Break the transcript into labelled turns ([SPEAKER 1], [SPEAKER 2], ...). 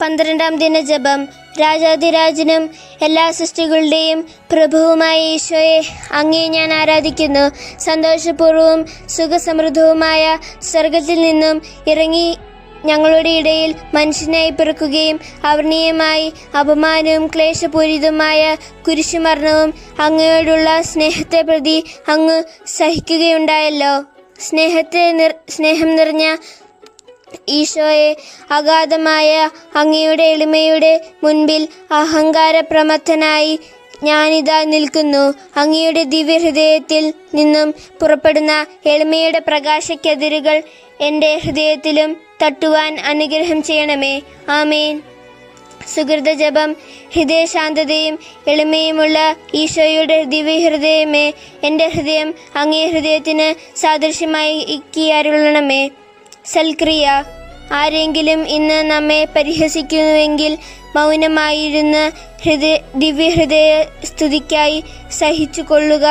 [SPEAKER 1] 12-ാം ദിന ജപം. രാജാധിരാജനും എല്ലാ സൃഷ്ടികളുടെയും പ്രഭുവുമായ ഈശോയെ, അങ്ങയെ ഞാൻ ആരാധിക്കുന്നു. സന്തോഷപൂർവ്വവും സുഖസമൃദ്ധവുമായ സ്വർഗത്തിൽ നിന്നും ഇറങ്ങി ഞങ്ങളുടെ ഇടയിൽ മനുഷ്യനായി പിറക്കുകയും അവർണീയമായി അപമാനവും ക്ലേശപൂരിതമായ കുരിശുമരണവും അങ്ങയോടുള്ള സ്നേഹത്തെ പ്രതി അങ്ങ് സഹിക്കുകയുണ്ടായല്ലോ. സ്നേഹം നിറഞ്ഞ ഈശോയെ, അഗാധമായ അങ്ങയുടെ എളിമയുടെ മുൻപിൽ അഹങ്കാരപ്രമത്തനായി ഞാനിതാ നിൽക്കുന്നു. അങ്ങയുടെ ദിവ്യഹൃദയത്തിൽ നിന്നും പുറപ്പെടുന്ന എളിമയുടെ പ്രകാശക്കതിരുകൾ എൻ്റെ ഹൃദയത്തിലും തട്ടുവാൻ അനുഗ്രഹം ചെയ്യണമേ. ആമേൻ. സുഹൃത ജപം. ഹൃദയശാന്തതയും എളിമയുമുള്ള ഈശോയുടെ ദിവ്യഹൃദയമേ, എൻ്റെ ഹൃദയം അങ്ങേ ഹൃദയത്തിന് സാദൃശ്യമായി അരുളണമേ. സൽക്രിയ. ആരെങ്കിലും ഇന്ന് നമ്മെ പരിഹസിക്കുന്നുവെങ്കിൽ മൗനമായിരുന്ന ദിവ്യഹൃദയ സ്തുതിക്കായി സഹിച്ചു കൊള്ളുക.